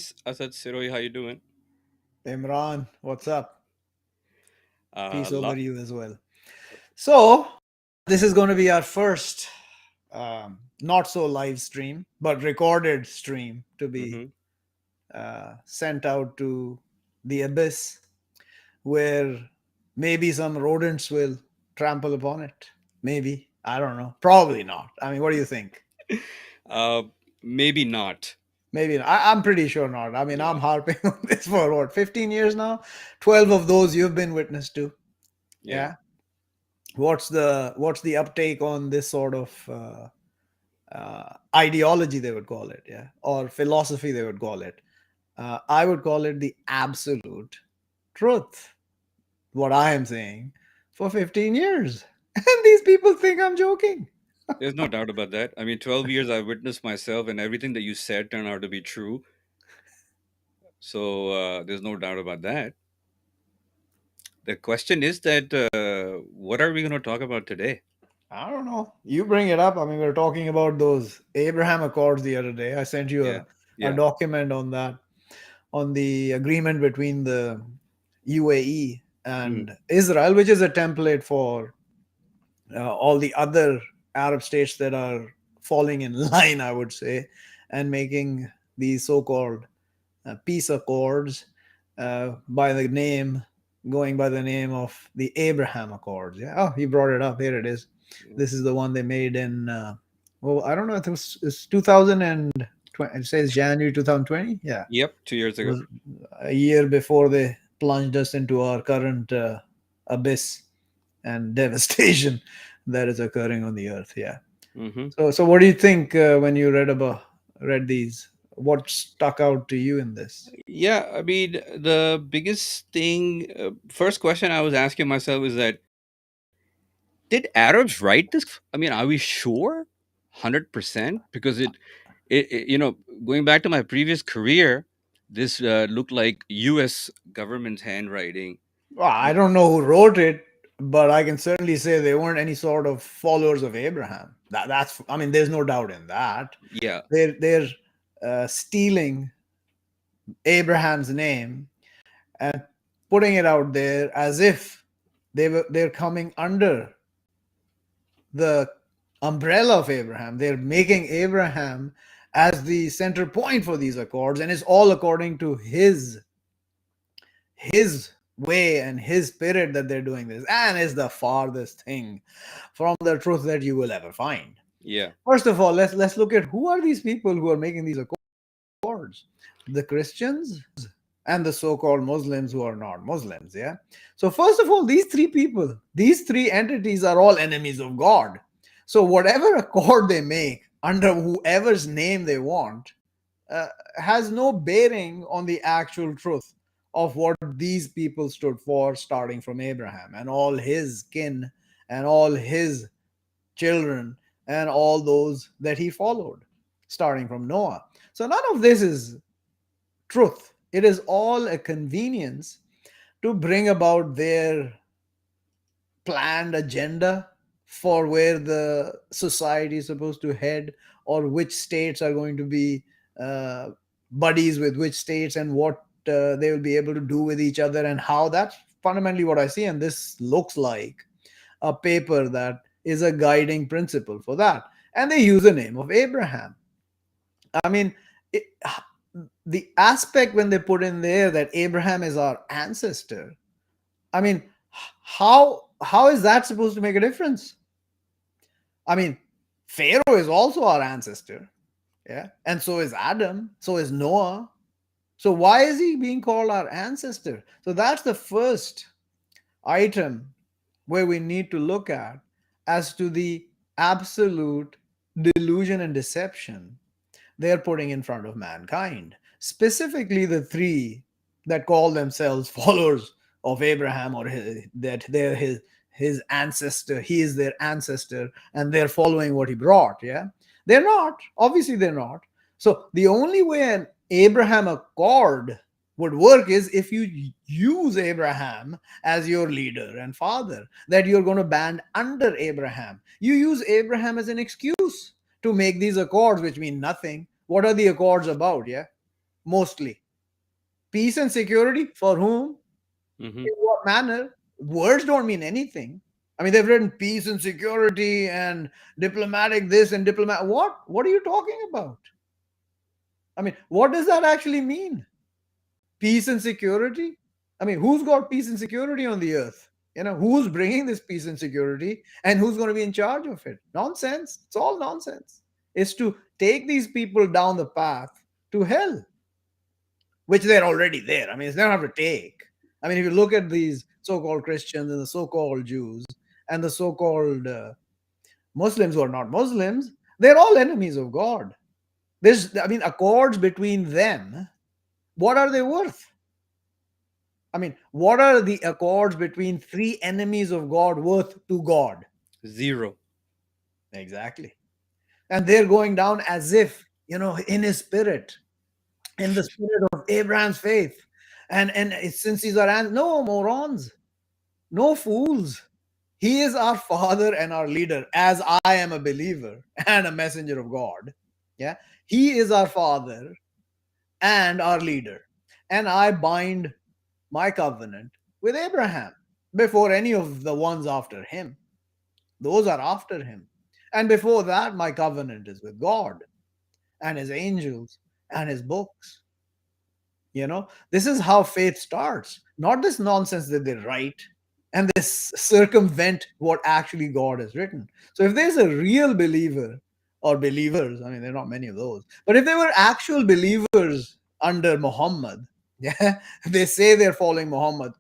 Peace, Asad Siroi. How you doing? Imran, what's up? Peace over Lot. you as well. So, this is going to be our first not so live stream, but recorded stream to be Mm-hmm. sent out to the abyss where maybe some rodents will trample upon it. Maybe. I don't know. Probably not. I mean, what do you think? Uh, Maybe not. Maybe not. I'm pretty sure not. I mean, Yeah. I'm harping on this for what, 15 years now? 12 of those you've been witness to. Yeah. Yeah. What's the uptake on this sort of ideology, they would call it, yeah, or philosophy, they would call it. I would call it the absolute truth, what I am saying, for 15 years. And these people think I'm joking. There's no doubt about that. I mean, 12 years I've witnessed myself, and everything that you said turned out to be true. So there's no doubt about that. The question is that what are we going to talk about today? I don't know, you bring it up. I mean, we were talking about those Abraham Accords the other day. I sent you Yeah. a Yeah. document on that, on the agreement between the UAE Mm. and Israel, which is a template for all the other Arab states that are falling in line, I would say, and making these so-called peace accords by the name, going by the name of the Abraham Accords. Yeah. Oh, you brought it up. Here it is. Yeah. This is the one they made in. Well, I don't know. It's 2020. It says January 2020. Yeah, Yep. 2 years it ago. was a year before they plunged us into our current abyss and devastation that is occurring on the earth. Yeah. Mm-hmm. So what do you think when you read these? What stuck out to you in this? Yeah. I mean, the biggest thing, first question I was asking myself is that did Arabs write this? I mean, are we sure? 100%? Because going back to my previous career, this looked like US government handwriting. Well, I don't know who wrote it, but I can certainly say they weren't any sort of followers of Abraham. That's, I mean, there's no doubt in that. Yeah. They're stealing Abraham's name and putting it out there as if they're coming under the umbrella of Abraham. They're making Abraham as the center point for these accords, and it's all according to his way and his spirit that they're doing this, and is the farthest thing from the truth that you will ever find. Yeah. First of all, let's look at who are these people who are making these accords. The Christians and the so-called Muslims who are not Muslims. Yeah. So first of all, these three people, these three entities are all enemies of God. So whatever accord they make under whoever's name they want uh, has no bearing on the actual truth of what these people stood for, starting from Abraham and all his kin and all his children and all those that he followed, starting from Noah. So none of this is truth. It is all a convenience to bring about their planned agenda for where the society is supposed to head, or which states are going to be uh, buddies with which states, and what they will be able to do with each other, and how. That's fundamentally what I see. And this looks like a paper that is a guiding principle for that. And they use the name of Abraham. I mean, it, the aspect when they put in there that Abraham is our ancestor, I mean, how is that supposed to make a difference? I mean, Pharaoh is also our ancestor, yeah, and so is Adam, so is Noah. So why is he being called our ancestor? So that's the first item where we need to look at as to the absolute delusion and deception they're putting in front of mankind, specifically the three that call themselves followers of Abraham, or that they're his ancestor. He is their ancestor, and they're following what he brought. Yeah, they're not. Obviously, they're not. So the only way an Abraham Accord would work is if you use Abraham as your leader and father, that you're going to band under Abraham. You use Abraham as an excuse to make these accords, which mean nothing. What are the accords about? Yeah. mostly. Peace and security for whom? Hmm. In what manner? Words don't mean anything. I mean, they've written peace and security and diplomatic this and diplomat. What? What are you talking about? I mean, what does that actually mean? Peace and security? I mean, who's got peace and security on the earth? Who's bringing this peace and security and who's going to be in charge of it? Nonsense. It's all nonsense. It's to take these people down the path to hell, which they're already there. I mean, it's not have to take. I mean, if you look at these so-called Christians and the so-called Jews and the so-called Muslims who are not Muslims, they're all enemies of God. I mean, accords between them, what are they worth? I mean, what are the accords between three enemies of God worth to God? Zero. Exactly. And they're going down as if, in his spirit, in the spirit of Abraham's faith. And since these are no morons, no fools. He is our father and our leader, as I am a believer and a messenger of God. Yeah. He is our father and our leader. And I bind my covenant with Abraham before any of the ones after him. Those are after him. And before that, my covenant is with God and his angels and his books. This is how faith starts, not this nonsense that they write and they circumvent what actually God has written. So if there's a real believer or believers, I mean, there are not many of those, but if they were actual believers under Muhammad, yeah, they say they're following Muhammad,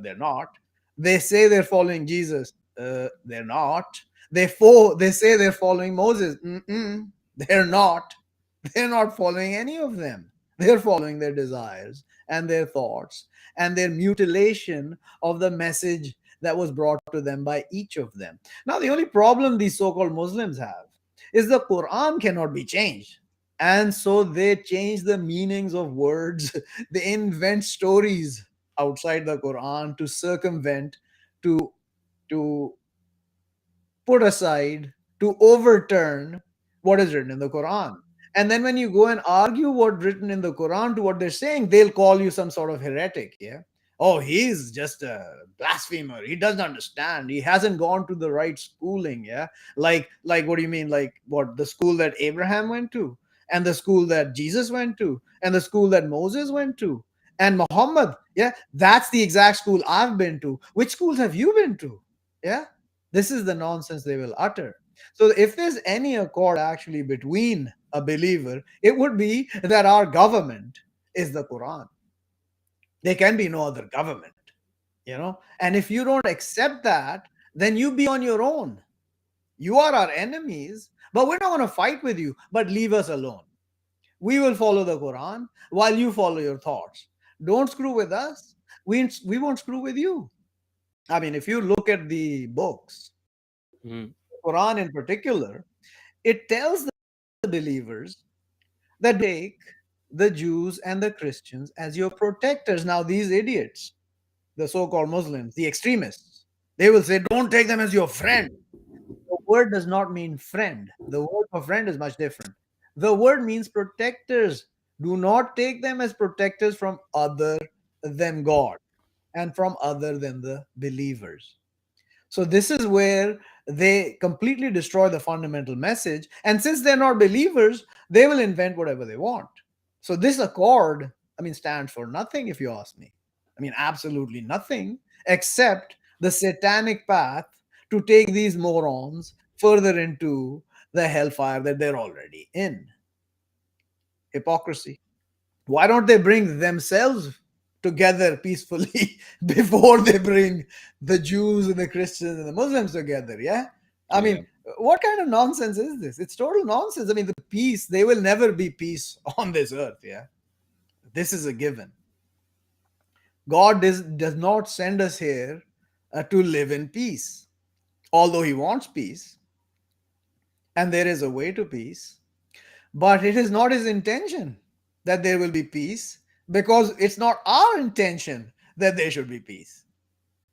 they're not. They say they're following Jesus, they're not. They say they're following Moses, they're not. They're not following any of them. They're following their desires and their thoughts and their mutilation of the message that was brought to them by each of them. Now, the only problem these so called Muslims have is the Quran cannot be changed. And so they change the meanings of words, they invent stories outside the Quran to circumvent, to, to put aside, to overturn what is written in the Quran. And then when you go and argue what's written in the Quran to what they're saying, they'll call you some sort of heretic. Yeah. Oh, he's just a blasphemer. He doesn't understand. He hasn't gone to the right schooling. Yeah. Like what do you mean? Like what, the school that Abraham went to, and the school that Jesus went to, and the school that Moses went to, and Muhammad. Yeah. That's the exact school I've been to. Which schools have you been to? Yeah. This is the nonsense they will utter. So, if there's any accord actually between a believer, it would be that our government is the Quran. There can be no other government. And if you don't accept that, then you be on your own. You are our enemies, but we're not going to fight with you, but leave us alone. We will follow the Quran while you follow your thoughts. Don't screw with us. We won't screw with you. I mean, if you look at the books, Mm. Quran in particular, it tells the believers that take the Jews and the Christians as your protectors. Now, these idiots, the so called Muslims, the extremists, they will say, don't take them as your friend. The word does not mean friend. The word for friend is much different. The word means protectors. Do not take them as protectors from other than God and from other than the believers. So this is where they completely destroy the fundamental message. And since they're not believers, they will invent whatever they want. So this accord, I mean, stands for nothing, if you ask me. I mean, absolutely nothing except the satanic path to take these morons further into the hellfire that they're already in. Hypocrisy. Why don't they bring themselves together peacefully before they bring the Jews and the Christians and the Muslims together? Yeah. I Yeah. mean, what kind of nonsense is this? It's total nonsense. I mean, the peace, there will never be peace on this earth. Yeah. This is a given. God does not send us here to live in peace, although He wants peace, and there is a way to peace. But it is not His intention that there will be peace, because it's not our intention that there should be peace.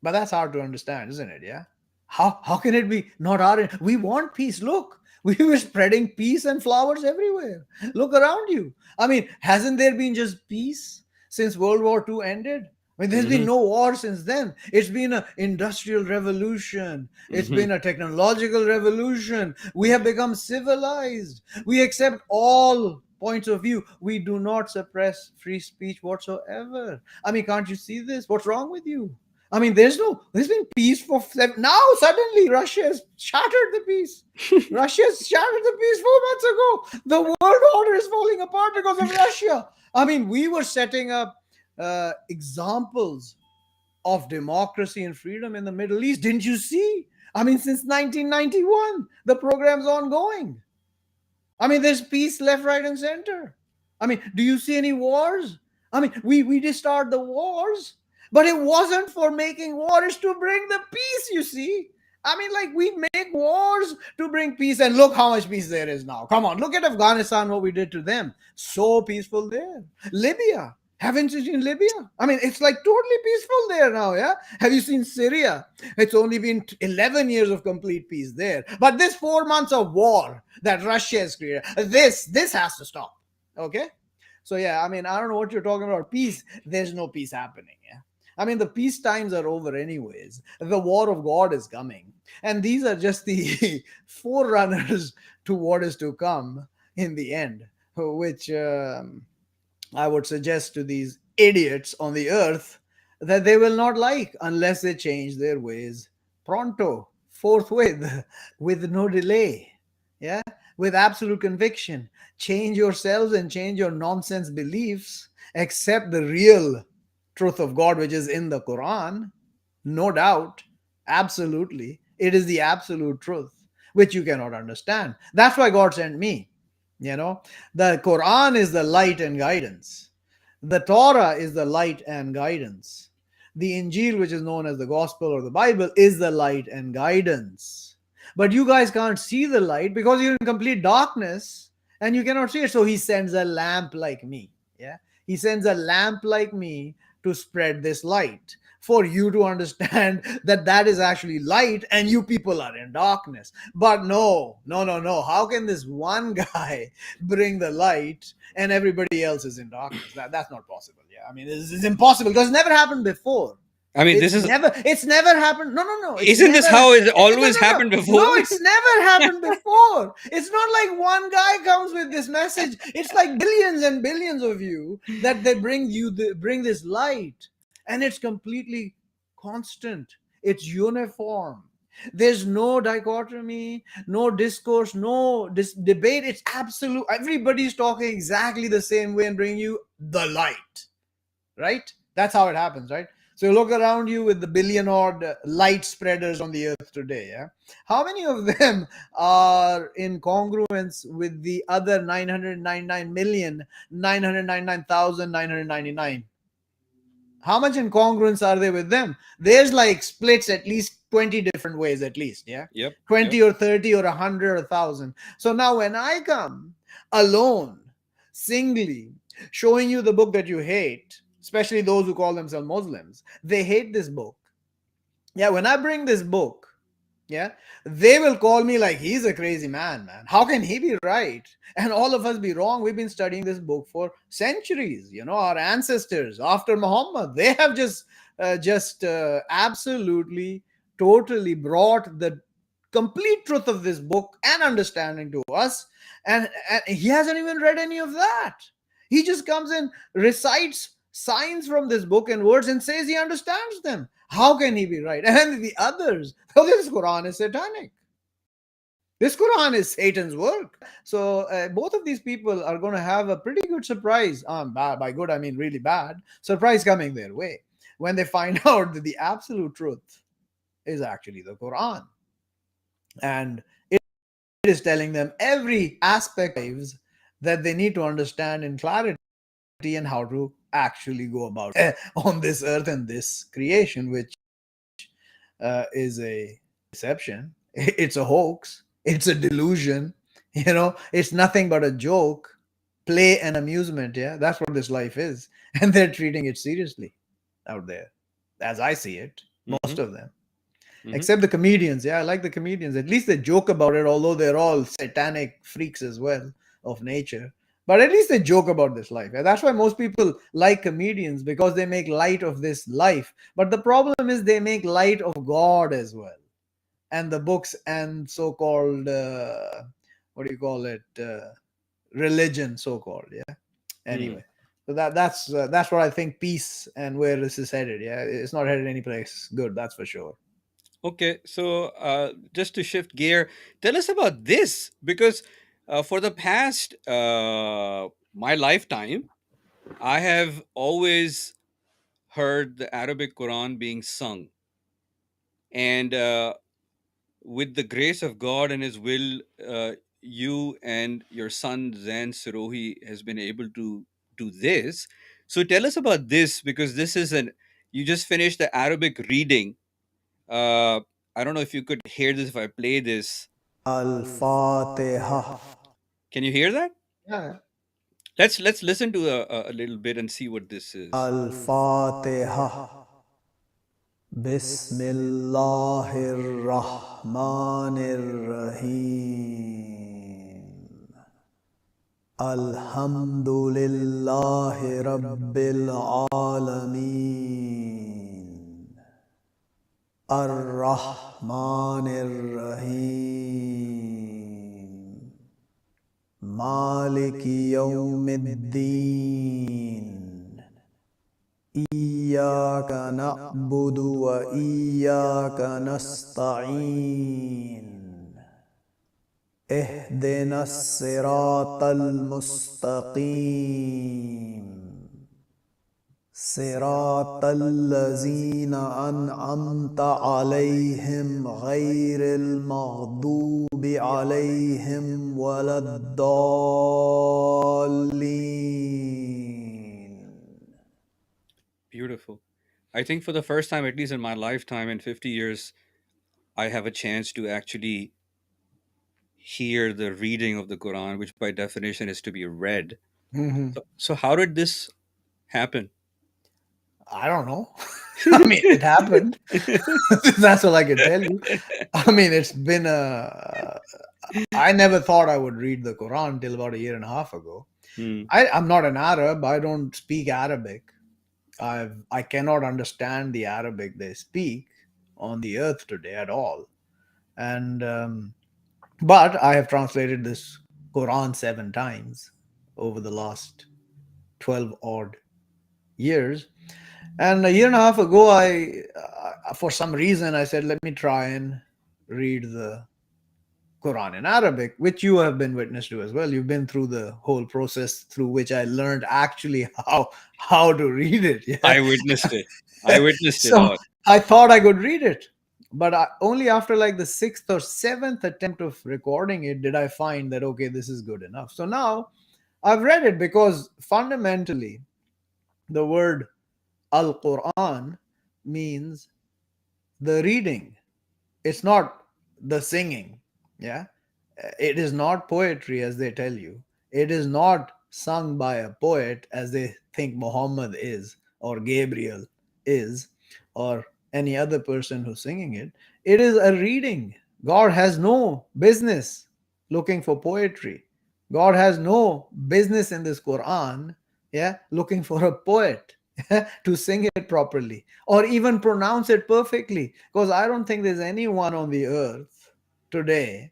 But that's hard to understand, isn't it? Yeah. How can it be not our? We want peace. Look, We were spreading peace and flowers everywhere. Look around you. I mean, hasn't there been just peace since World War II ended? I mean, there's been Hmm. no war since then. It's been an industrial revolution. It's Hmm. been a technological revolution. We have become civilized. We accept all points of view. We do not suppress free speech whatsoever. I mean, can't you see this? What's wrong with you? I mean, there's been peace for now. Suddenly, Russia has shattered the peace. Russia's shattered the peace 4 months ago. The world order is falling apart because of Russia. I mean, we were setting up examples of democracy and freedom in the Middle East. Didn't you see? I mean, since 1991, the program's ongoing. I mean, there's peace left, right, and center. I mean, do you see any wars? I mean, we did start the wars, but it wasn't for making wars to bring the peace, you see. I mean, like, we make wars to bring peace, and look how much peace there is now. Come on, look at Afghanistan, what we did to them. So peaceful there. Libya. Haven't you seen Libya? I mean, it's like totally peaceful there now, yeah? Have you seen Syria? It's only been 11 years of complete peace there. But this 4 months of war that Russia has created, this has to stop. Okay? So yeah, I mean, I don't know what you're talking about. Peace. There's no peace happening. Yeah. I mean, the peace times are over anyways. The war of God is coming. And these are just the forerunners to what is to come in the end, which I would suggest to these idiots on the earth that they will not like unless they change their ways pronto, forthwith, with no delay. Yeah, with absolute conviction. Change yourselves and change your nonsense beliefs. Accept the real truth of God, which is in the Quran. No doubt. Absolutely. It is the absolute truth, which you cannot understand. That's why God sent me. You know, the Quran is the light and guidance. The Torah is the light and guidance. The Injil, which is known as the Gospel or the Bible, is the light and guidance. But you guys can't see the light because you're in complete darkness and you cannot see it. So he sends a lamp like me. Yeah. He sends a lamp like me to spread this light for you to understand that that is actually light and you people are in darkness. But no, no, no, no. How can this one guy bring the light and everybody else is in darkness? That's not possible. Yeah, I mean, this is impossible because it's never happened before. I mean, this is It's never happened. No, no, no. It's isn't this never. how it No, always no, no. happened No, before? it's never happened before. It's not like one guy comes with this message. It's like billions and billions of you that they bring this light, and it's completely constant. It's uniform. There's no dichotomy, no discourse, no debate. It's absolute. Everybody's talking exactly the same way and bring you the light, right? That's how it happens, right? So you look around you with the billion odd light spreaders on the earth today. Yeah, how many of them are in congruence with the other 999,999,999? How much incongruence are they with them? There's like splits at least 20 different ways, at least. Yeah, Yep. 20 or 30 or 100 or 1,000. So now when I come alone, singly, showing you the book that you hate, especially those who call themselves Muslims, they hate this book. Yeah, when I bring this book, yeah, they will call me like he's a crazy man. How can he be right and all of us be wrong? We've been studying this book for centuries. You know, our ancestors after Muhammad, they have just absolutely totally brought the complete truth of this book and understanding to us, and he hasn't even read any of that. He just comes and recites signs from this book and words and says he understands them. How can he be right? And the others, oh, this Quran is satanic. This Quran is Satan's work. So both of these people are going to have a pretty good surprise. By good, I mean really bad surprise coming their way when they find out that the absolute truth is actually the Quran, and it is telling them every aspect of lives that they need to understand in clarity and how to actually go about on this earth and this creation, which is a deception. It's a hoax. It's a delusion. You know, it's nothing but a joke, play, and amusement. Yeah, that's what this life is. And they're treating it seriously out there, as I see it, most Hmm. of them. Hmm. except the comedians. Yeah, I like the comedians. At least they joke about it, although they're all satanic freaks as well of nature. But at least they joke about this life. And that's why most people like comedians, because they make light of this life. But the problem is they make light of God as well, and the books and so-called what do you call it, religion, so-called. Yeah. Hmm. Anyway, so that's what I think peace and where this is headed. Yeah, it's not headed any place good, that's for sure. Okay, so just to shift gear, tell us about this because for the past my lifetime, I have always heard the Arabic Quran being sung, and with the grace of God and His will, you and your son Zain Sirohi has been able to do this. So tell us about this because this is an you just finished the Arabic reading. Uh, I don't know if you could hear this if I play this. Al-Fatiha. Can you hear that? Yeah. Let's listen to a little bit and see what this is. Al-Fatiha. Bismillahir-Rahmanir-Rahim. Alhamdulillahi Rabbil Alameen. Ar-Rahmanir-Rahim. Maliki Yawmiddin. إياك نعبد وإياك نستعين اهدنا الصراط المستقيم صراط الذين أنعمت عليهم غير المغضوب عليهم ولا الضالين. Beautiful. I think for the first time, at least in my lifetime, in 50 years, I have a chance to actually hear the reading of the Quran, which by definition is to be read. Hmm. So how did this happen? I don't know. I mean, it happened. That's all I can tell you. I mean, it's been a. I never thought I would read the Quran till about a year and a half ago. Hmm. I'm not an Arab. I don't speak Arabic. I cannot understand the Arabic they speak on the earth today at all. And but I have translated this Quran 7 times over the last 12 odd years. And a year and a half ago, for some reason, I said, let me try and read the Quran in Arabic, which you have been witness to as well. You've been through the whole process through which I learned actually how to read it. Yeah. I witnessed it. I witnessed it So all. I thought I could read it, but only after like the sixth or seventh attempt of recording it did I find that okay, this is good enough. So now I've read it because fundamentally the word Al Quran means the reading. It's not the singing. Yeah. It is not poetry as they tell you. It is not sung by a poet as they think Muhammad is, or Gabriel is, or any other person who's singing it. It is a reading. God has no business looking for poetry. God has no business in this Quran, yeah, looking for a poet to sing it properly or even pronounce it perfectly. Because I don't think there's anyone on the earth today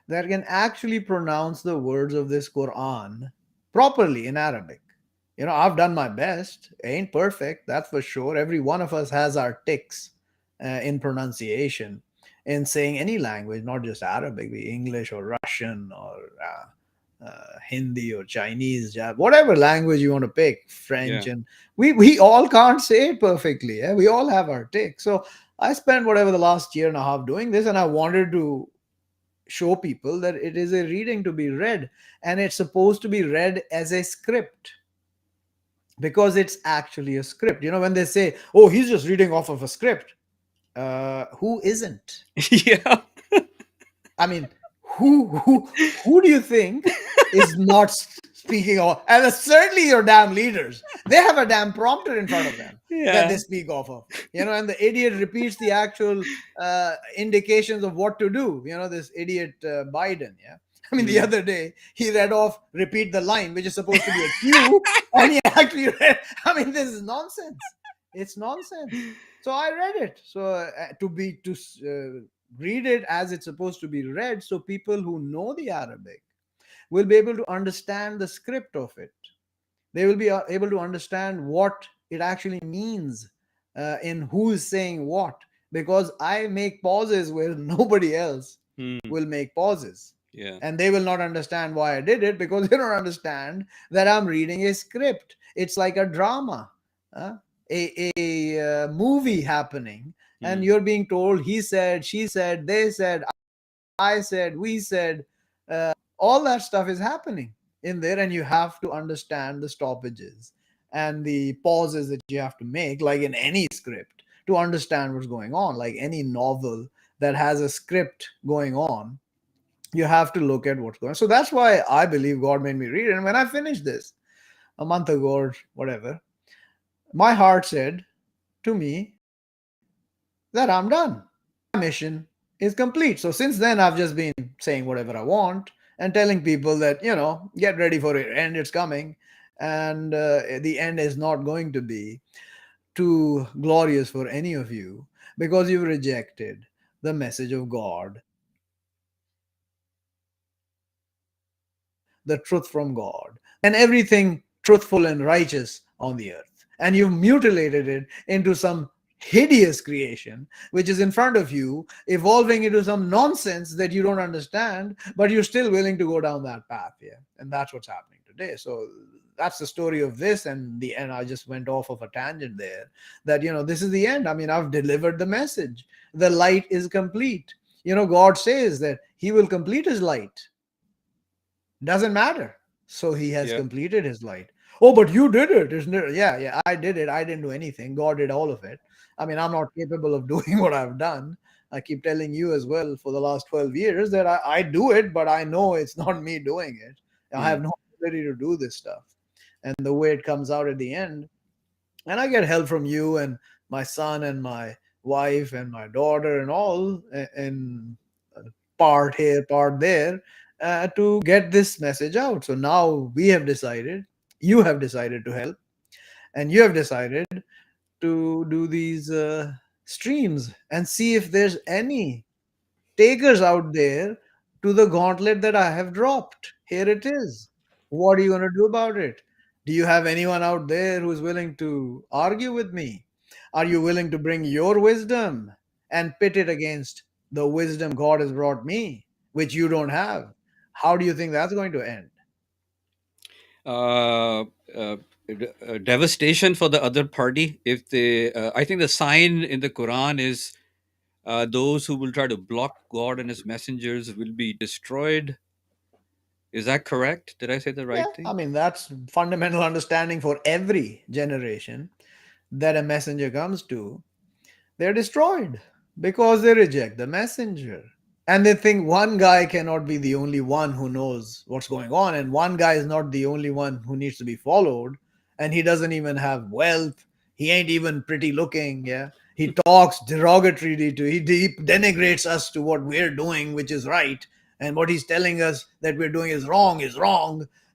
that can actually pronounce the words of this Quran properly in Arabic. You know, I've done my best. Ain't perfect, that's for sure. Every one of us has our ticks in pronunciation, in saying any language, not just Arabic, be English or Russian or Hindi or Chinese, whatever language you want to pick, French, Yeah. and we all can't say it perfectly. Yeah? We all have our ticks. So I spent whatever the last year and a half doing this, and I wanted to show people that it is a reading to be read, and it's supposed to be read as a script because it's actually a script. You know, when they say, oh, he's just reading off of a script, who isn't? Yeah. I mean, who do you think is not speaking of, and certainly your damn leaders, they have a damn prompter in front of them that they Yeah. speak off of, and the idiot repeats the actual indications of what to do. This idiot Biden, yeah. I mean, the Mm. other day he read off, repeat the line, which is supposed to be a cue, and he actually read. I mean, this is nonsense. It's nonsense. So I read it. So read it as it's supposed to be read, so people who know the Arabic will be able to understand the script of it. They will be able to understand what it actually means, in who is saying what, because I make pauses where nobody else Mm. will make pauses, Yeah. and they will not understand why I did it, because they don't understand that I'm reading a script. It's like a drama, uh, a movie happening, and Mm. you're being told he said, she said, they said, I said, we said, all that stuff is happening in there, and you have to understand the stoppages and the pauses that you have to make, like in any script, to understand what's going on. Like any novel that has a script going on, you have to look at what's going on. So that's why I believe God made me read it. And when I finished this a month ago or whatever, my heart said to me that I'm done. My mission is complete. So since then, I've just been saying whatever I want and telling people that, get ready for it, and it's coming. And the end is not going to be too glorious for any of you, because you've rejected the message of God, the truth from God, and everything truthful and righteous on the earth. And you've mutilated it into some hideous creation which is in front of you, evolving into some nonsense that you don't understand, but you're still willing to go down that path. Yeah. And that's what's happening today. So that's the story of this. And the end, I just went off of a tangent there, that, this is the end. I mean, I've delivered the message. The light is complete. God says that he will complete his light. Doesn't matter. So he has Yeah. completed his light. Oh, but you did it, isn't it? Yeah, yeah, I did it. I didn't do anything. God did all of it. I mean, I'm not capable of doing what I've done. I keep telling you as well for the last 12 years that I do it, but I know it's not me doing it. I Mm. have no ability to do this stuff. And the way it comes out at the end, and I get help from you and my son and my wife and my daughter and all, and part here, part there, to get this message out. So now we have decided, you have decided to help, and you have decided to do these streams and see if there's any takers out there to the gauntlet that I have dropped. Here it is. What are you going to do about it? Do you have anyone out there who's willing to argue with me? Are you willing to bring your wisdom and pit it against the wisdom God has brought me, which you don't have? How do you think that's going to end? uh, Devastation for the other party if they. I think the sign in the Quran is those who will try to block God and His messengers will be destroyed. Is that correct? Did I say the Yeah, right I thing? mean, that's fundamental understanding for every generation that a messenger comes to. They're destroyed because they reject the messenger. And they think one guy cannot be the only one who knows what's going on, and one guy is not the only one who needs to be followed, and he doesn't even have wealth. He ain't even pretty looking. Yeah, he talks derogatorily to, he denigrates us to what we're doing, which is right, and what he's telling us that we're doing is wrong,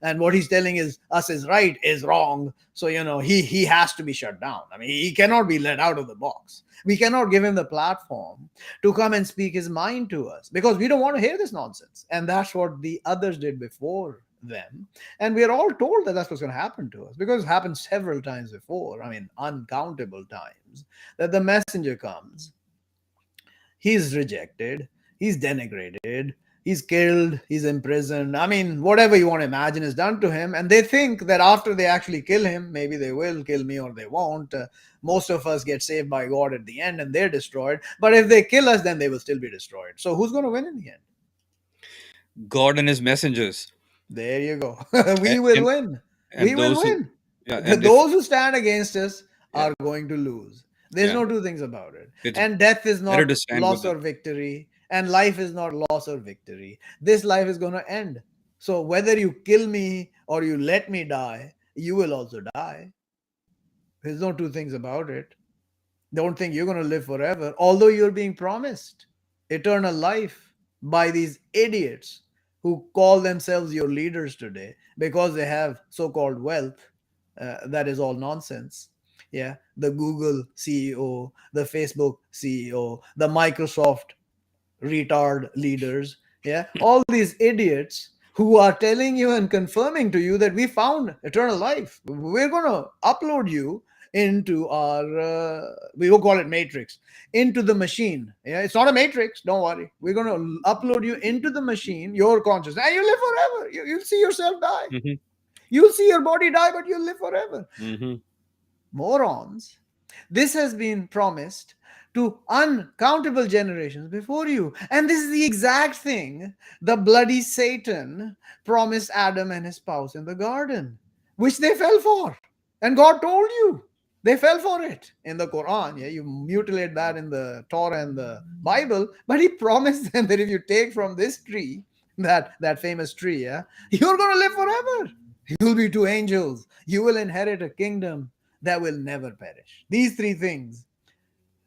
and what he's telling us is right is wrong. So he has to be shut down. I mean, he cannot be let out of the box. We cannot give him the platform to come and speak his mind to us, because we don't want to hear this nonsense. And that's what the others did before them. And we are all told that that's what's going to happen to us, because it happened several times before. I mean, uncountable times, that the messenger comes, he's rejected, he's denigrated, he's killed, he's imprisoned. I mean, whatever you want to imagine is done to him. And they think that after they actually kill him, maybe they will kill me or they won't. Most of us get saved by God at the end and they're destroyed. But if they kill us, then they will still be destroyed. So who's going to win in the end? God and His messengers, There you go. We and will and, win. We and will those who, win. yeah, and if Those who stand against us yeah, are going to lose. There's yeah, no two things about it. it's And death is better not to stand with loss them. or victory, and life is not loss or victory. This life is going to end. So whether you kill me or you let me die, you will also die. There's no two things about it. Don't think you're going to live forever, although you're being promised eternal life by these idiots who call themselves your leaders today because they have so called wealth. That is all nonsense. Yeah. The Google CEO, the Facebook CEO, the Microsoft retard leaders, yeah, all these idiots who are telling you and confirming to you that we found eternal life. We're going to upload you into our we will call it matrix, into the machine. Yeah, it's not a matrix, don't worry. We're going to upload you into the machine, your consciousness, and you live forever. You'll see yourself die. Mhm. You'll see your body die, but you'll live forever. Mhm. Morons. This has been promised to uncountable generations before you. And this is the exact thing the bloody Satan promised Adam and his spouse in the garden, which they fell for. And God told you. They fell for it in the Quran. Yeah, you mutilate that in the Torah and the Bible, but he promised them that if you take from this tree, that famous tree, yeah, you're gonna live forever. You'll be two angels. You will inherit a kingdom that will never perish. These three things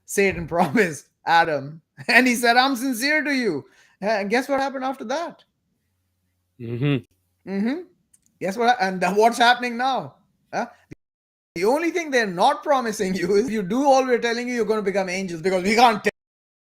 Satan promised Adam, and he said, I'm sincere to you. And guess what happened after that? Mhm. Mm-hmm. Guess what? And what's happening now? Huh? The only thing they're not promising you is you do all we're telling you, you're going to become angels, because we can't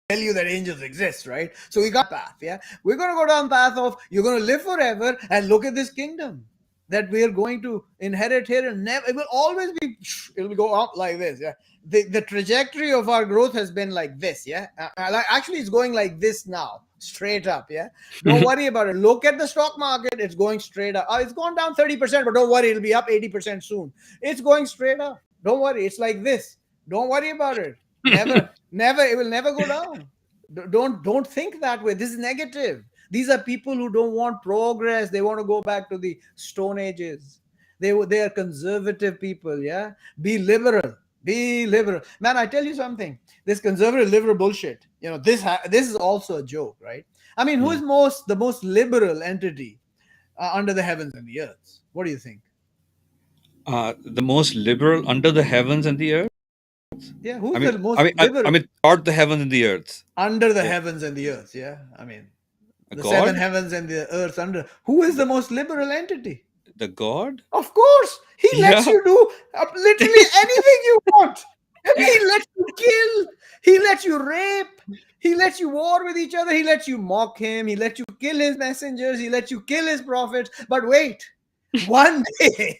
tell you that angels exist, right? So we got path, yeah. We're going to go down path of you're going to live forever and look at this kingdom that we are going to inherit here, and never it will always be, it will go up like this, yeah. The trajectory of our growth has been like this, yeah. Actually, it's going like this now, straight up, yeah. Don't worry about it. Look at the stock market; it's going straight up. It's gone down 30%, but don't worry, it'll be up 80% soon. It's going straight up. Don't worry. It's like this. Don't worry about it. Never, it will never go down. Don't think that way. This is negative. These are people who don't want progress. They want to go back to the Stone Ages. They are conservative people. Yeah, be liberal. Be liberal, man. I tell you something. This conservative liberal bullshit. This is also a joke, right? I mean, who is the most liberal entity under the heavens and the earth? What do you think? The most liberal under the heavens and the earth. Yeah, I who's mean, the most I liberal mean, throughout the heavens and the earth. under the Yeah. heavens and the earth? Yeah, I mean, A the seven God, heavens and the earth under. Who is the most liberal entity? the God. Of course, he lets Yeah. you do literally anything you want. He lets you kill. He lets you rape. He lets you war with each other. He lets you mock him. He lets you kill his messengers. He lets you kill his prophets. But wait, one day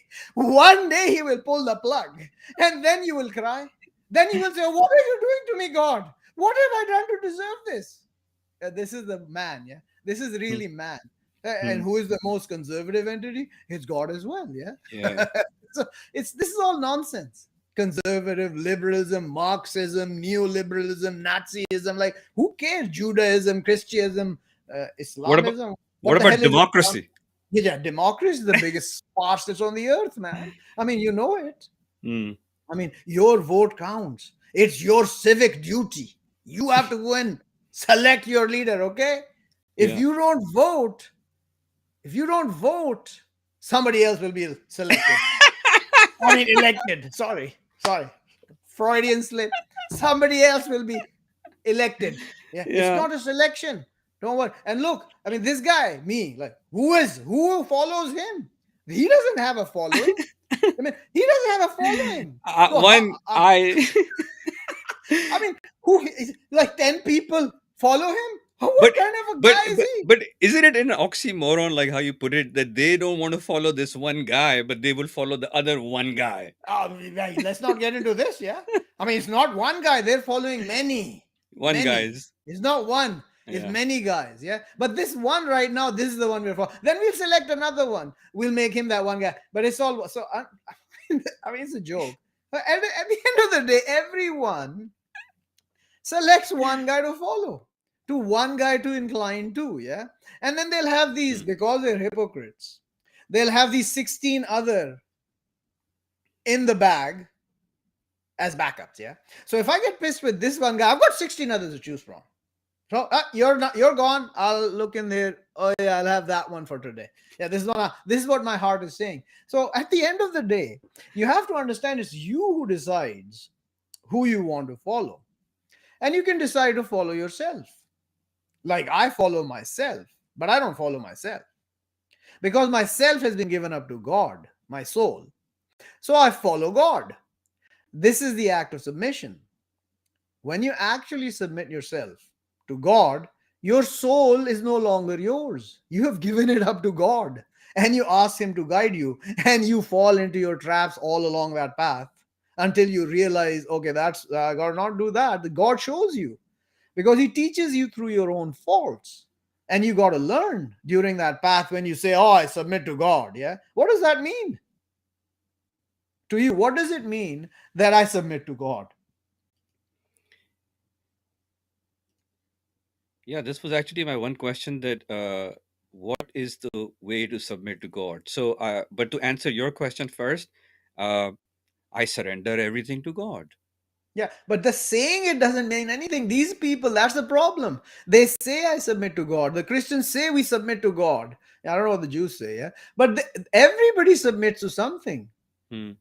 he will pull the plug, and then you will cry. Then you will say, "What are you doing to me, God? What have I done to deserve this?" This is the man, yeah. This is Hmm. really man. And Hmm. who is the most conservative entity? It's God as well, yeah. Yeah. So this is all nonsense. Conservative liberalism, Marxism, neoliberalism, Nazism. Like, who cares? Judaism, Christianism, What about Islamism. what What the about hell is Islam? democracy? Yeah, democracy is the biggest farce that's on the earth, man. I mean, you know it. Hmm. I mean, your vote counts. It's your civic duty. You have to go and select your leader, okay? If Yeah. you don't vote, somebody else will be selected. I mean, elected. Sorry. Freudian slip. Somebody else will be elected. Yeah, it's Yeah. not a selection. Don't worry. And look, I mean, this guy, me, like, who follows him? He doesn't have a following. I mean, he doesn't have a following. So, One, I. I mean, like 10 people follow him? but What kind of a but guy is but he? but isn't it an oxymoron, like how you put it, that they don't want to follow this one guy, but they will follow the other one guy? Let's not get into this, yeah? I mean, it's not one guy, they're following many. One Many. guys. It's not one, it's Yeah. many guys, yeah? But this one right now, this is the one we're following. Then we'll select another one. We'll make him that one guy. But it's all so, I mean, it's a joke. But at the end of the day, everyone selects one guy to follow, to one guy to incline to, yeah? And then they'll have these, because they're hypocrites, they'll have these 16 other in the bag as backups, yeah? So if I get pissed with this one guy, I've got 16 others to choose from. So you're not, you're gone. I'll look in there. Oh yeah, I'll have that one for today. Yeah, this is what my heart is saying. So at the end of the day, you have to understand it's you who decides who you want to follow. And you can decide to follow yourself. Like I follow myself, but I don't follow myself. Because myself has been given up to God, my soul. So I follow God. This is the act of submission. When you actually submit yourself to God, your soul is no longer yours. You have given it up to God and you ask Him to guide you, and you fall into your traps all along that path until you realize, okay, that's I gotta not do that. God shows you because He teaches you through your own faults. And you got to learn during that path when you say, oh, I submit to God. Yeah. What does that mean to you? What does it mean that I submit to God? Yeah, this was actually my one question, that what is the way to submit to God? So, but to answer your question first, uh, I surrender everything to God. Yeah, but the saying it doesn't mean anything. These people, that's the problem. They say, I submit to God. The Christians say we submit to God. I don't know what the Jews say, yeah. But everybody submits to something. Hmm.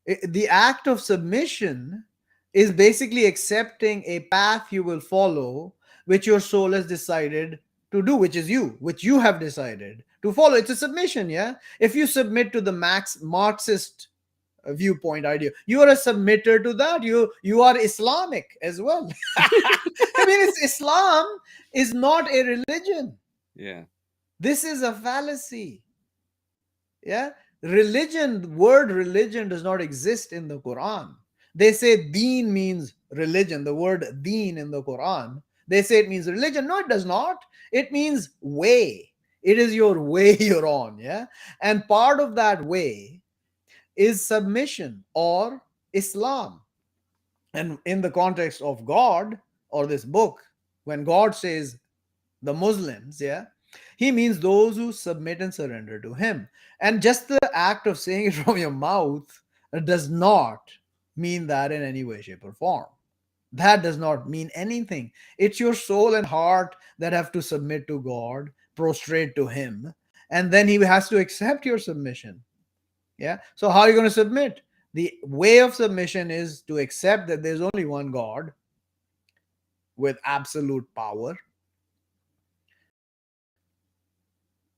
The act of submission is basically accepting a path you will follow, which your soul has decided to do, which you have decided to follow. It's a submission, yeah. If you submit to the Marxist viewpoint idea, you are a submitter to that. You are Islamic as well. I mean, Islam is not a religion. Yeah. This is a fallacy. Yeah, religion, word religion does not exist in the Quran. They say deen means religion. The word deen in the Quran, they say it means religion. No, it does not. It means way. It is your way you're on. Yeah, and part of that way is submission or Islam. And in the context of God or this book, when God says the Muslims, yeah, He means those who submit and surrender to Him. And just the act of saying it from your mouth does not mean that in any way, shape, or form. That does not mean anything. It's your soul and heart that have to submit to God, prostrate to Him, and then He has to accept your submission. Yeah. So how are you going to submit? The way of submission is to accept that there's only one God with absolute power,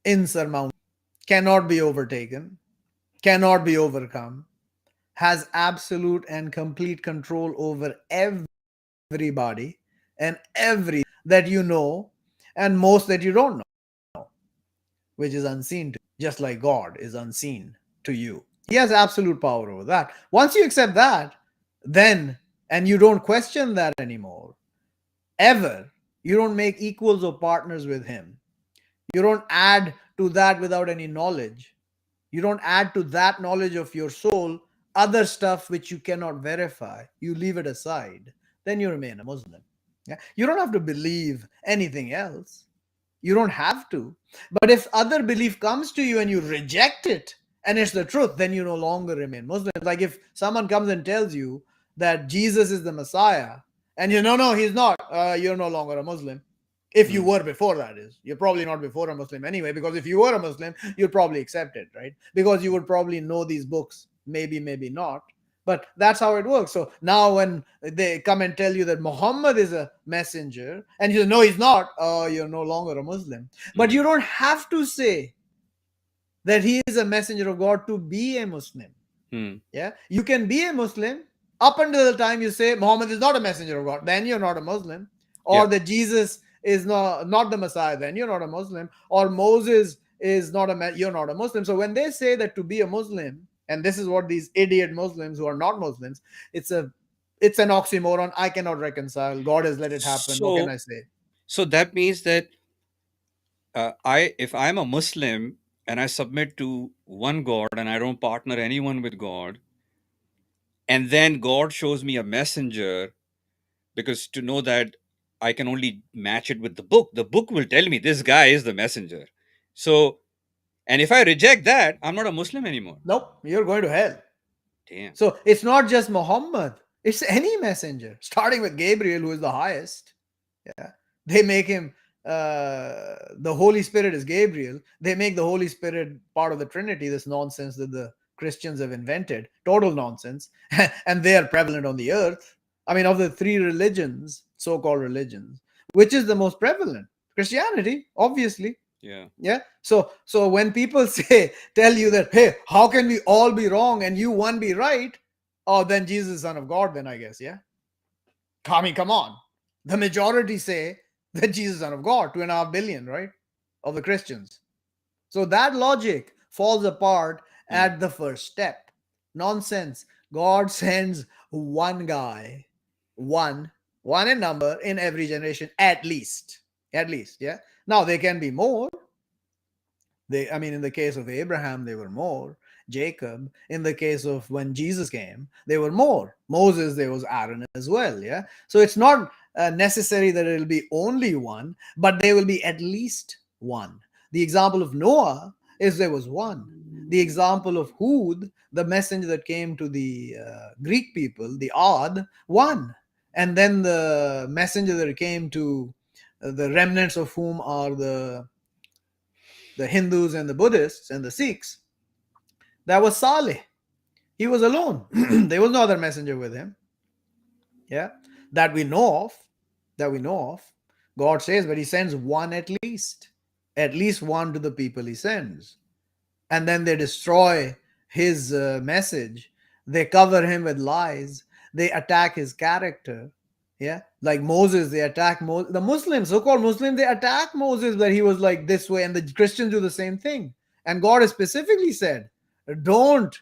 insurmountable, cannot be overtaken, cannot be overcome, has absolute and complete control over everybody and every that you know and most that you don't know, which is unseen to you, just like God is unseen to you. He has absolute power over that. Once you accept that, then, and you don't question that anymore, ever, you don't make equals or partners with Him. You don't add to that without any knowledge. You don't add to that knowledge of your soul other stuff which you cannot verify. You leave it aside. Then you remain a Muslim. Yeah? You don't have to believe anything else. You don't have to. But if other belief comes to you and you reject it and it's the truth, then you no longer remain Muslim. Like if someone comes and tells you that Jesus is the Messiah and you know, no, he's not, you're no longer a Muslim. If you were before, that is. You're probably not before a Muslim anyway, because if you were a Muslim, you'd probably accept it, right? Because you would probably know these books, maybe not. But that's how it works. So now when they come and tell you that Muhammad is a messenger, and you say, no, he's not, you're no longer a Muslim. But you don't have to say that he is a messenger of God to be a Muslim. Yeah, you can be a Muslim up until the time you say Muhammad is not a messenger of God. Then you're not a Muslim. Or that Jesus is not the Messiah, then you're not a Muslim. Or Moses is not you're not a Muslim. So when they say that to be a Muslim, and this is what these idiot Muslims who are not Muslims, it's an oxymoron. I cannot reconcile. God has let it happen. What can I say? So that means that if I'm a Muslim and I submit to one God and I don't partner anyone with God, and then God shows me a messenger, because to know that I can only match it with the book will tell me this guy is the messenger. So, and if I reject that, I'm not a Muslim anymore. Nope, you're going to hell. Damn. So it's not just Muhammad, it's any messenger, starting with Gabriel, who is the highest. Yeah. They make him the Holy Spirit is Gabriel. They make the Holy Spirit part of the Trinity, this nonsense that the Christians have invented, total nonsense, and they are prevalent on the earth. I mean, of the three religions, so called religions, which is the most prevalent? Christianity, obviously. Yeah. Yeah. So when people say, tell you that, hey, how can we all be wrong and you one be right? Oh, then Jesus is Son of God, then I guess, yeah. I mean, come on. The majority say that Jesus is Son of God, 2.5 billion, right? Of the Christians. So that logic falls apart Hmm. at the first step. Nonsense. God sends one guy, one in number in every generation, at least. At least, yeah. Now there can be more. I mean, in the case of Abraham, they were more. Jacob, in the case of when Jesus came, they were more. Moses, there was Aaron as well. Yeah. So it's not necessary that it will be only one, but there will be at least one. The example of Noah is there was one. The example of Hud, the messenger that came to the Greek people, the Ad, one. And then the messenger that came to the remnants of whom are the Hindus and the Buddhists and the Sikhs, that was Saleh. He was alone. There was no other messenger with him. Yeah. That we know of. That we know of. God says, but he sends one at least. At least one to the people he sends. And then they destroy his message. They cover him with lies. They attack his character. Yeah. Like Moses, they attack the Muslims, so-called Muslims, they attack Moses that he was like this way, and the Christians do the same thing. And God has specifically said, don't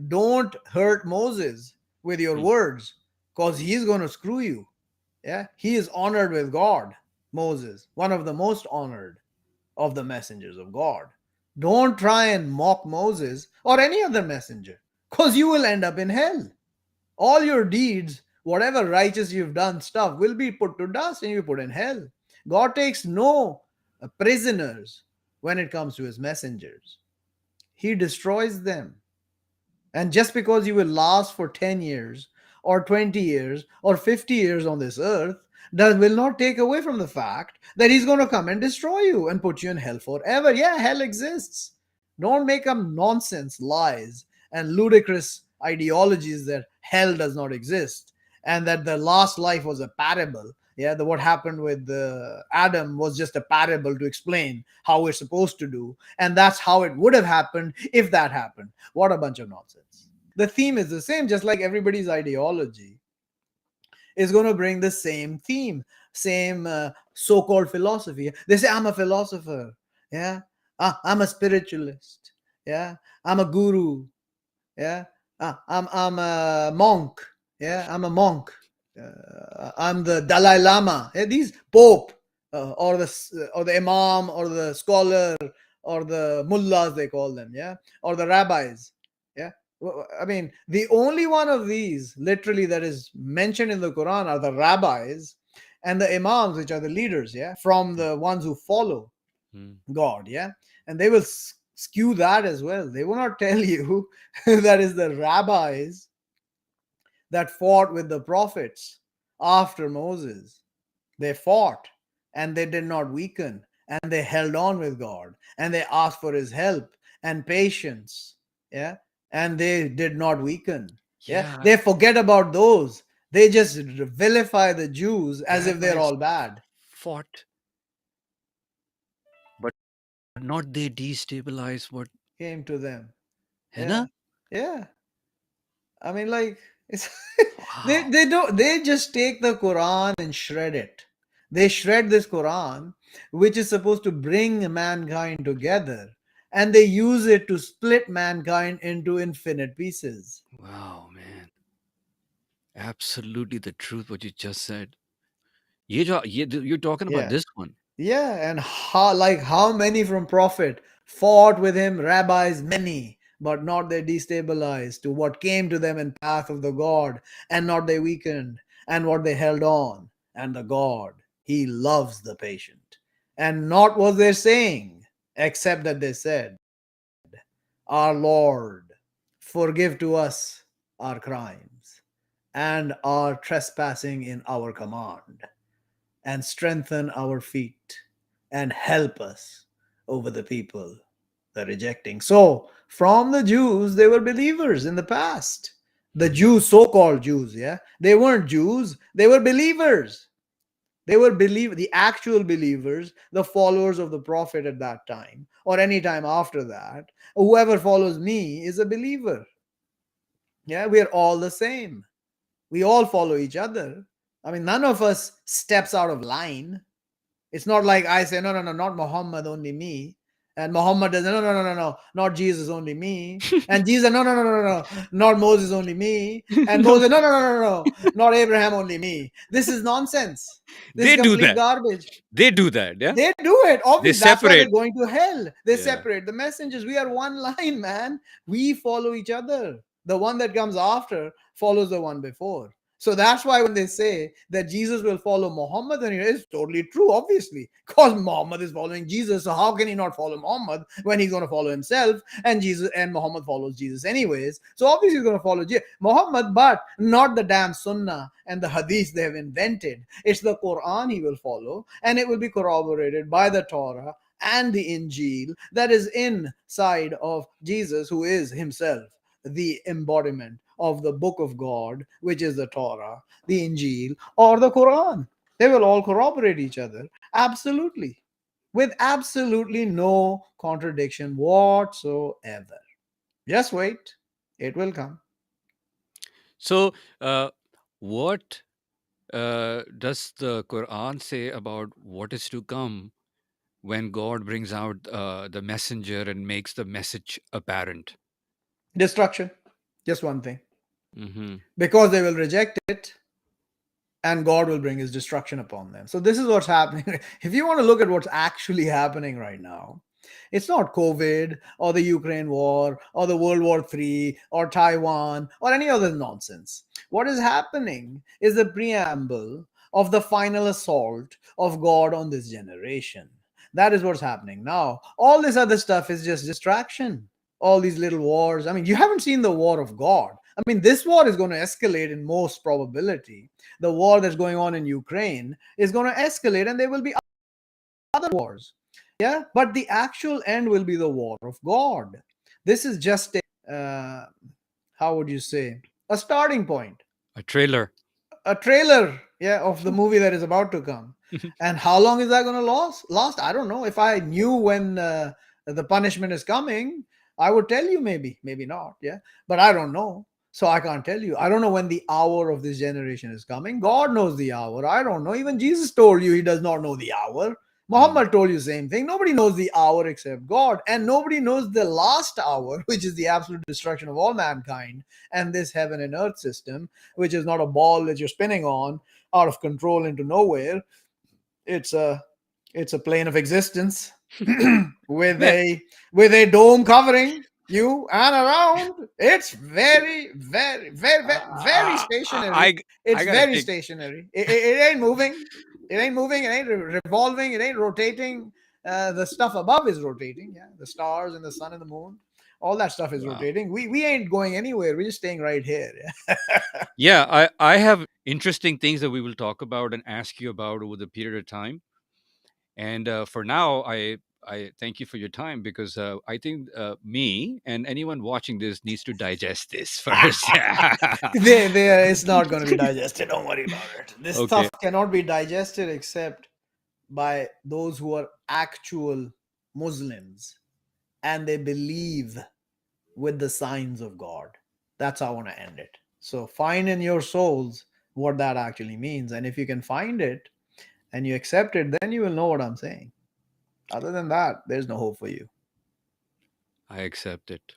don't hurt Moses with your Hmm. words, because he's going to screw you. Yeah. He is honored with God. Moses, one of the most honored of the messengers of God. Don't try and mock Moses or any other messenger, because you will end up in hell. All your deeds, whatever righteous you've done stuff, will be put to dust and you put in hell. God takes no prisoners when it comes to his messengers. He destroys them. And just because you will last for 10 years or 20 years or 50 years on this earth, that will not take away from the fact that he's going to come and destroy you and put you in hell forever. Yeah, hell exists. Don't make up nonsense, lies, and ludicrous ideologies that hell does not exist and that the last life was a parable. Yeah, what happened with Adam was just a parable to explain how we're supposed to do, and that's how it would have happened if that happened. What a bunch of nonsense. The theme is the same, just like everybody's ideology is going to bring the same theme, same so-called philosophy. They say, I'm a philosopher. Yeah. I'm a spiritualist. Yeah. I'm a guru. Yeah. I'm a monk. Yeah. I'm a monk. I'm the Dalai Lama. Yeah, these Pope or the Imam or the scholar or the mullahs they call them. Yeah. Or the rabbis. Yeah. I mean, the only one of these, literally, that is mentioned in the Quran are the rabbis and the imams, which are the leaders, yeah, from the ones who follow Hmm. God, yeah, and they will skew that as well. They will not tell you that is the rabbis that fought with the prophets after Moses. They fought and they did not weaken, and they held on with God and they asked for his help and patience. Yeah. And they did not weaken. Yeah. Yeah. They forget about those. They just vilify the Jews as if they're Rabbis all bad. fought, but not they destabilize what. Came to them. Yeah. Henna? Yeah. I mean, like, it's Wow. they just take the Quran and shred it. They shred this Quran, which is supposed to bring mankind together, and they use it to split mankind into infinite pieces. Wow, man. Absolutely the truth what you just said. You're talking about Yeah. this one. Yeah, and how many from Prophet fought with him, rabbis, many, but not they destabilized to what came to them in path of the God, and not they weakened, and what they held on. And the God, he loves the patient. And not what they're saying, except that they said, Our Lord, forgive to us our crimes and our trespassing in our command. and strengthen our feet and help us over the people they're rejecting. So, from the Jews, they were believers in the past. The Jews, so called Jews, yeah, they weren't Jews, they were believers. They were the actual believers, the followers of the prophet at that time, or any time after that. Whoever follows me is a believer. Yeah, we are all the same. We all follow each other. I mean, none of us steps out of line. It's not like I say, no, no, no, not Muhammad, only me. And Muhammad does, no, no, no, no, no, not Jesus, only me. And Jesus, no, no, no, no, no, no, not Moses, only me. And No, Moses, no, no, no, no, no, not Abraham, only me. This is nonsense. This is they do complete that. garbage. They do that. Yeah. They do it. They Obviously, that's why they're separate. going to hell. They Yeah. separate the messengers. We are one line, man. We follow each other. The one that comes after follows the one before. So that's why when they say that Jesus will follow Muhammad, then it's totally true, obviously, because Muhammad is following Jesus. So how can he not follow Muhammad when he's going to follow himself? And Jesus and Muhammad follows Jesus anyways. So obviously he's going to follow Muhammad, but not the damn Sunnah and the Hadith they have invented. It's the Quran he will follow, and it will be corroborated by the Torah and the Injil that is inside of Jesus, who is himself the embodiment of the book of God, which is the Torah, the Injil, or the Quran. They will all corroborate each other. Absolutely. With absolutely no contradiction whatsoever. Just wait. It will come. So, what does the Quran say about what is to come when God brings out the messenger and makes the message apparent? Destruction. Just one thing. Hmm. Because they will reject it, and God will bring his destruction upon them. So this is what's happening. If you want to look at what's actually happening right now, it's not COVID or the Ukraine war or the World War III or Taiwan or any other nonsense. What is happening is the preamble of the final assault of God on this generation. That is what's happening now. All this other stuff is just distraction. All these little wars. I mean, you haven't seen the war of God. I mean, this war is going to escalate in most probability. The war that's going on in Ukraine is going to escalate, and there will be other wars. Yeah, but the actual end will be the war of God. This is just a, how would you say, a starting point, A trailer. a trailer, yeah, of the movie that is about to come. And how long is that going to last? I don't know. If I knew when the punishment is coming, I would tell you, maybe not, yeah, but I don't know. So I can't tell you. I don't know when the hour of this generation is coming. God knows the hour. I don't know. Even Jesus told you he does not know the hour. Muhammad told you the same thing. Nobody knows the hour except God, and nobody knows the last hour, which is the absolute destruction of all mankind and this heaven and earth system, which is not a ball that you're spinning on out of control into nowhere. It's a plane of existence with Man, a dome covering you and around. It's very, very, very, very, very stationary. I It's gotta very take. stationary. It ain't moving. It ain't moving. It ain't revolving. It ain't rotating. The stuff above is rotating. Yeah, the stars and the sun and the moon. All that stuff is Wow. rotating. We ain't going anywhere. We're just staying right here. Yeah. Yeah, I have interesting things that we will talk about and ask you about over the period of time. And for now, I thank you for your time because I think me and anyone watching this needs to digest this first. It's not going to be digested. Don't worry about it. This Okay. stuff cannot be digested except by those who are actual Muslims and they believe with the signs of God. That's how I want to end it. So find in your souls what that actually means. And if you can find it and you accept it, then you will know what I'm saying. Other than that, there's no hope for you. I accept it.